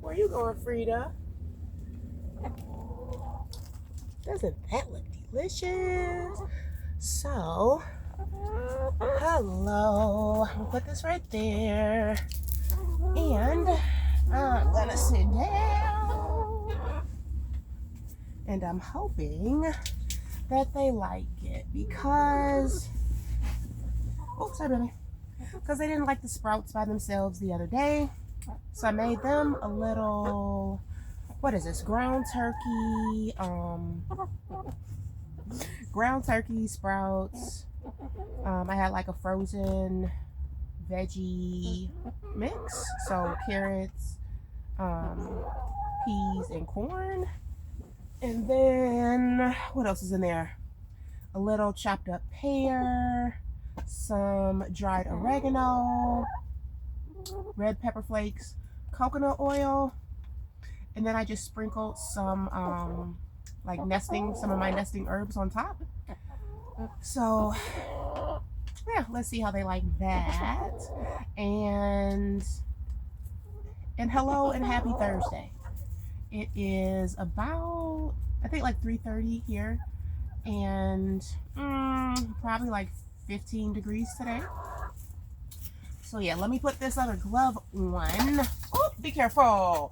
Where you going, Frida? Doesn't that look delicious? So, hello. I'll put this right there. And I'm gonna sit down. And I'm hoping that they like it because, oh, sorry, baby. Because they didn't like the sprouts by themselves the other day. So I made them a little, what is this? Ground turkey sprouts. I had like a frozen veggie mix. So carrots, peas, and corn. And then, what else is in there? A little chopped up pear, some dried oregano, red pepper flakes, coconut oil, and then I just sprinkled some some of my nesting herbs on top. So yeah, let's see how they like that. And hello and happy Thursday. It is about, I think, like 3:30 here, and probably like 15 degrees today. So yeah, let me put this other glove on. Oh, be careful.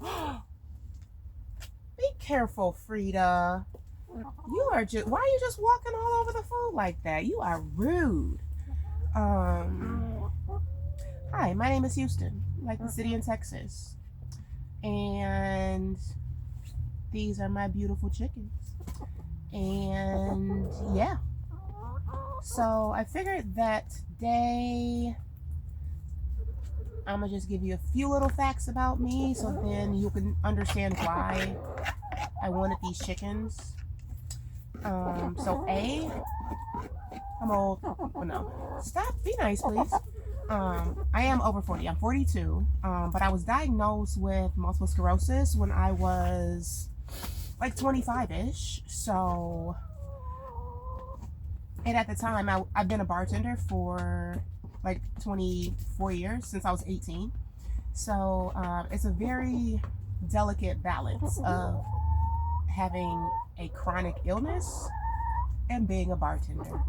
Be careful, Frida. You are just, why are you just walking all over the food like that? You are rude. Hi, my name is Houston, like the city in Texas. And these are my beautiful chickens. And yeah. So I figured that today I'm gonna just give you a few little facts about me so then you can understand why I wanted these chickens. So I'm old. Oh, no. Stop. Be nice, please. I am over 40. I'm 42. But I was diagnosed with multiple sclerosis when I was like 25-ish. So, and at the time, I've been a bartender for like 24 years, since I was 18. So it's a very delicate balance of having a chronic illness and being a bartender.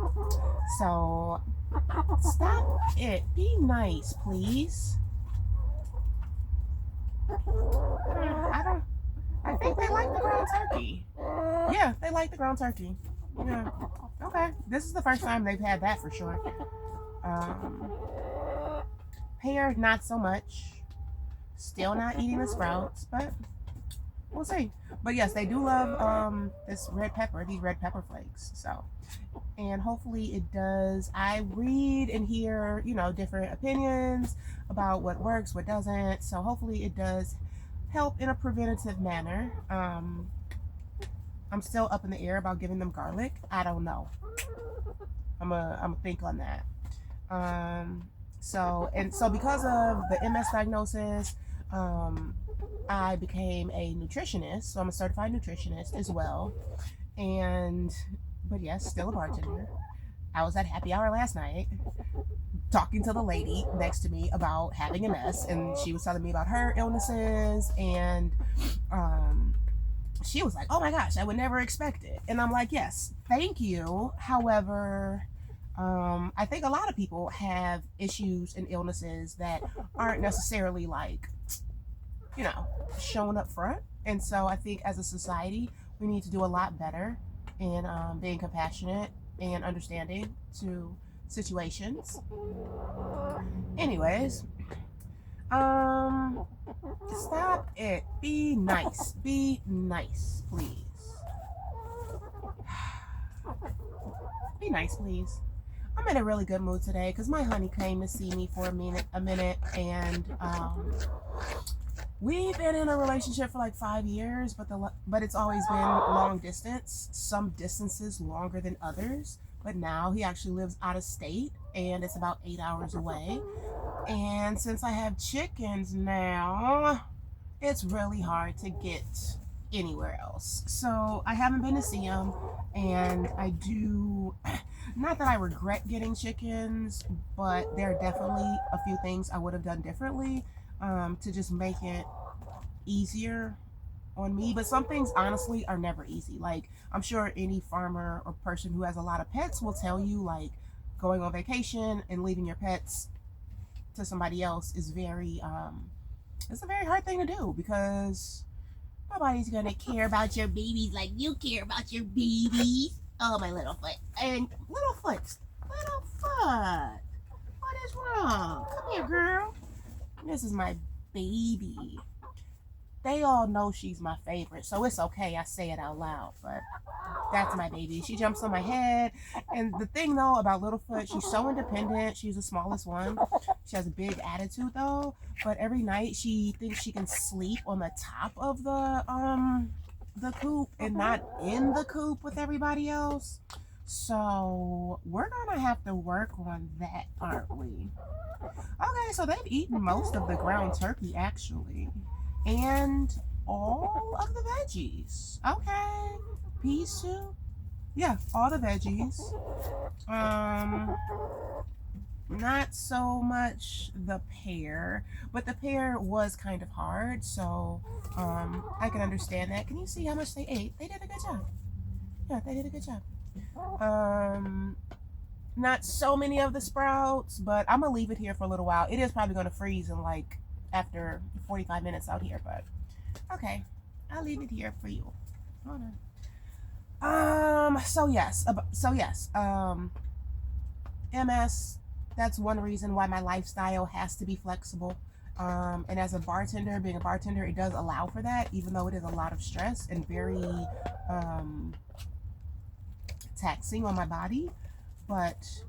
So stop it. Be nice, please. I think they like the ground turkey. Yeah, they like the ground turkey. Yeah. Okay. This is the first time they've had that for sure. Pear, not so much. Still not eating the sprouts, but we'll see. But yes, they do love these red pepper flakes. So, and hopefully it does. I read and hear, different opinions about what works, what doesn't. So hopefully it does help in a preventative manner. I'm still up in the air about giving them garlic. I don't know. I'm a think on that. So because of the MS diagnosis, I became a nutritionist. So I'm a certified nutritionist as well. But yes, still a bartender. I was at happy hour last night talking to the lady next to me about having MS, and she was telling me about her illnesses, and she was like, oh my gosh, I would never expect it. And I'm like, yes, thank you. However, I think a lot of people have issues and illnesses that aren't necessarily shown up front. And so I think as a society, we need to do a lot better in being compassionate and understanding to situations. Anyways, stop it. Be nice. Be nice, please. Be nice, please. I'm in a really good mood today because my honey came to see me for a minute, and we've been in a relationship for like 5 years, but it's always been long distance. Some distances longer than others, but now he actually lives out of state, and it's about 8 hours away. And since I have chickens now, it's really hard to get anywhere else. So I haven't been to see them, and I do. Not that I regret getting chickens, but there are definitely a few things I would have done differently to just make it easier on me. But some things honestly are never easy. Like I'm sure any farmer or person who has a lot of pets will tell you, like going on vacation and leaving your pets to somebody else is very it's a very hard thing to do because nobody's gonna care about your babies like you care about your babies. Oh, my little foot. And little foot. Little foot. What is wrong? Come here, girl. This is my baby. They all know she's my favorite, so it's okay. I say it out loud, but that's my baby. She jumps on my head. And the thing though about Littlefoot, she's so independent. She's the smallest one. She has a big attitude though. But every night she thinks she can sleep on the top of the coop and not in the coop with everybody else. So we're gonna have to work on that, aren't we? Okay, so they've eaten most of the ground turkey actually. And all of the veggies. Okay. Peas too? Yeah, all the veggies. Um, Not so much the pear, but the pear was kind of hard, so I can understand that. Can you see how much they ate? They did a good job. Yeah, they did a good job. Um, Not so many of the sprouts, but I'm gonna leave it here for a little while. It is probably gonna freeze in like after 45 minutes out here, but okay, I'll leave it here for you. Hold on. MS. That's one reason why my lifestyle has to be flexible. And as a bartender, being a bartender, it does allow for that, even though it is a lot of stress and very um, taxing on my body. But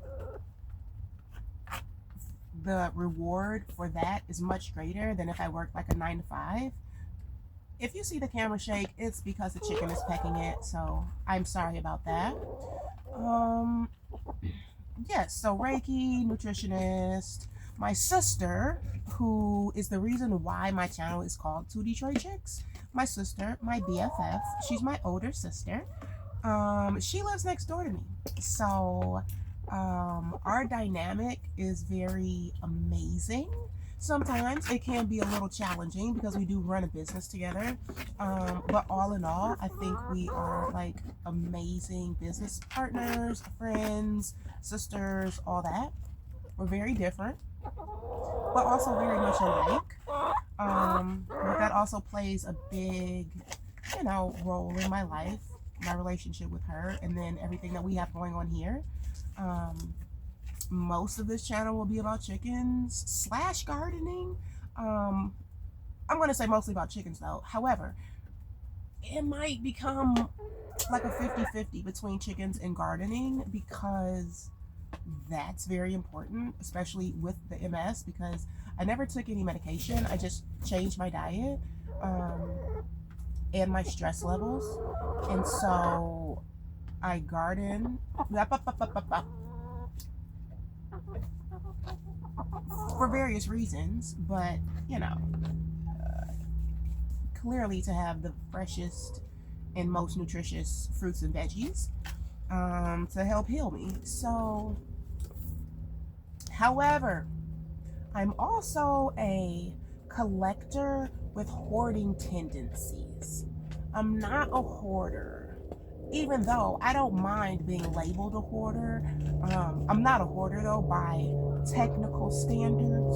the reward for that is much greater than if I work like a 9 to 5. If you see the camera shake, it's because the chicken is pecking it, so I'm sorry about that. Um, yes, so Reiki, nutritionist, my sister, who is the reason why my channel is called Two Detroit Chicks. My sister, my BFF, she's my older sister. She lives next door to me. So our dynamic is very amazing. Sometimes it can be a little challenging because we do run a business together. But all in all, I think we are like amazing business partners, friends, sisters, all that. We're very different, but also very much alike. But that also plays a big, role in my life, my relationship with her, and then everything that we have going on here. Most of this channel will be about chickens slash gardening. I'm going to say mostly about chickens though. However, it might become like a 50-50 between chickens and gardening because that's very important, especially with the MS, because I never took any medication. I just changed my diet and my stress levels. And so I garden for various reasons, but clearly to have the freshest and most nutritious fruits and veggies to help heal me. So, however, I'm also a collector with hoarding tendencies. I'm not a hoarder, even though I don't mind being labeled a hoarder. I'm not a hoarder though by technical standards.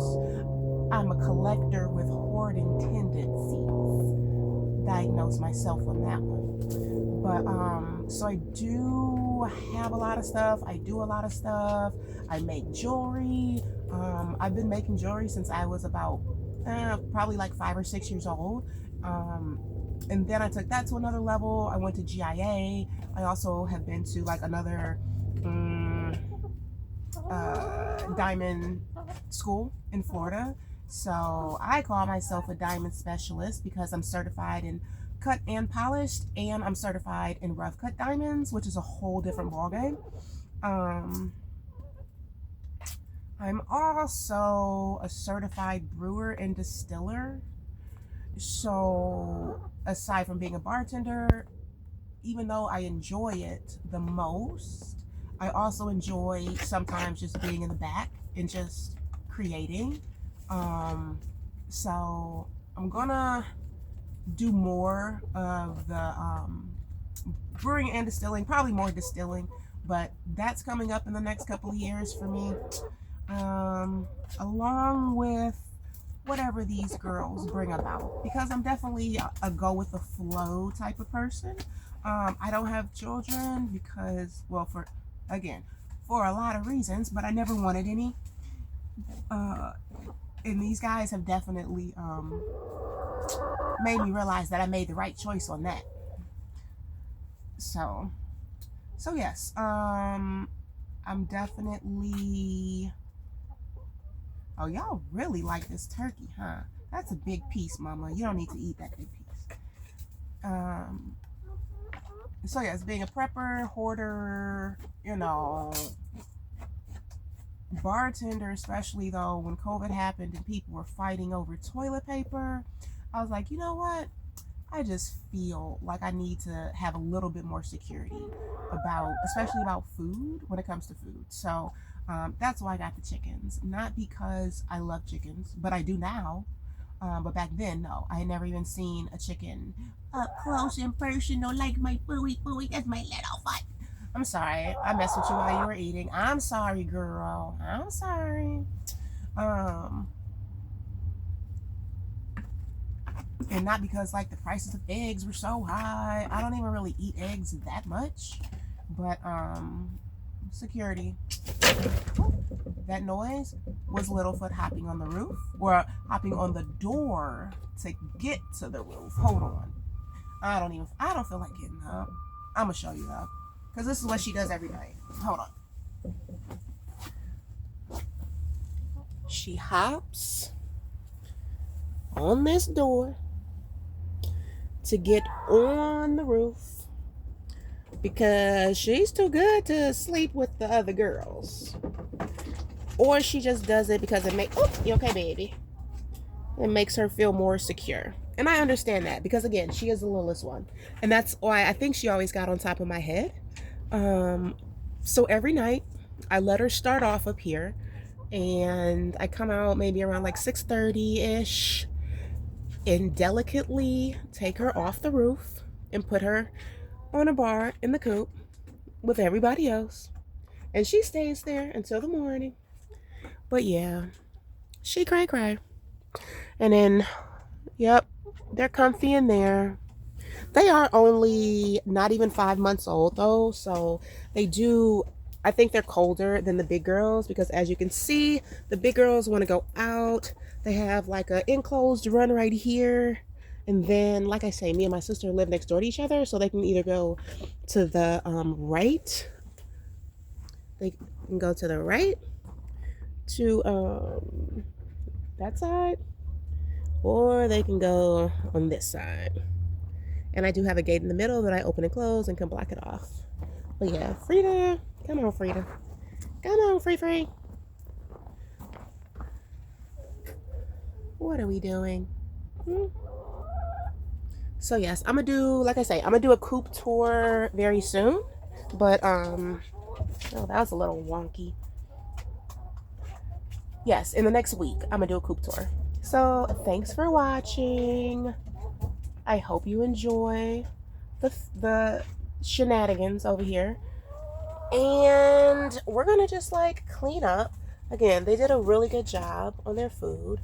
I'm a collector with hoarding tendencies. Diagnose myself on that one. But so I do have a lot of stuff. I do a lot of stuff. I make jewelry. I've been making jewelry since I was about probably like 5 or 6 years old. And then I took that to another level. I went to GIA. I also have been to like another diamond school in Florida. So I call myself a diamond specialist because I'm certified in cut and polished, and I'm certified in rough cut diamonds, which is a whole different ballgame. I'm also a certified brewer and distiller. So aside from being a bartender, even though I enjoy it the most, I also enjoy sometimes just being in the back and just creating. Um, so I'm gonna do more of the brewing and distilling, probably more distilling, but that's coming up in the next couple of years for me. Um, Along with whatever these girls bring about, because I'm definitely a go with the flow type of person. I don't have children because, well, again, for a lot of reasons, but I never wanted any. Uh, and these guys have definitely made me realize that I made the right choice on that. So, so yes, I'm definitely. Oh, y'all really like this turkey, huh? That's a big piece, Mama. You don't need to eat that big piece. Um, so yes, being a prepper, hoarder, bartender, especially though, when COVID happened and people were fighting over toilet paper, I was like, you know what? I just feel like I need to have a little bit more security especially about food when it comes to food. So that's why I got the chickens. Not because I love chickens, but I do now. But back then, no, I had never even seen a chicken up close and personal, like my booey booey. That's my little fight. I'm sorry, I messed with you while you were eating. I'm sorry, girl. I'm sorry. Um, and not because like the prices of eggs were so high. I don't even really eat eggs that much, but security. That noise was Littlefoot hopping on the roof or hopping on the door to get to the roof. Hold on. I don't feel like getting up. I'm gonna show you though, because this is what she does every night. Hold on. She hops on this door to get on the roof because she's too good to sleep with the other girls. Or she just does it because you okay, baby? It makes her feel more secure. And I understand that because, again, she is the littlest one. And that's why I think she always got on top of my head. So every night, I let her start off up here. And I come out maybe around like 6:30-ish and delicately take her off the roof and put her on a bar in the coop with everybody else. And she stays there until the morning. But yeah, she cry. And then, yep, they're comfy in there. They are only not even 5 months old though, so I think they're colder than the big girls because as you can see, the big girls want to go out. They have like an enclosed run right here. And then, like I say, me and my sister live next door to each other, so they can either go to the right. They can go to the right to that side, or they can go on this side. And I do have a gate in the middle that I open and close and can block it off. But yeah, Frida, come on, Frida. Come on, Free. What are we doing? So yes, I'm gonna do a coop tour very soon. But oh, that was a little wonky. Yes, in the next week, I'm gonna do a coop tour. So thanks for watching. I hope you enjoy the shenanigans over here. And we're gonna just like clean up. Again, they did a really good job on their food.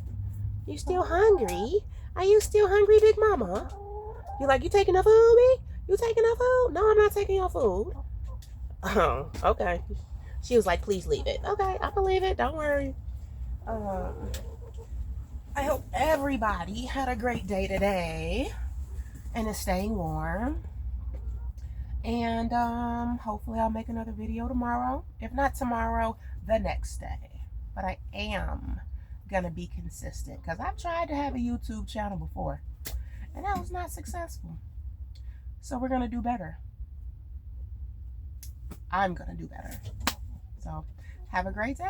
You still hungry? Are you still hungry, Big Mama? You taking enough food, me? You taking enough food? No, I'm not taking your food. Oh, okay. She was like, please leave it. Okay, I believe it. Don't worry. I hope everybody had a great day today and is staying warm. And hopefully I'll make another video tomorrow. If not tomorrow, the next day. But I am gonna be consistent because I've tried to have a YouTube channel before and that was not successful. So we're gonna do better. I'm gonna do better. So have a great day.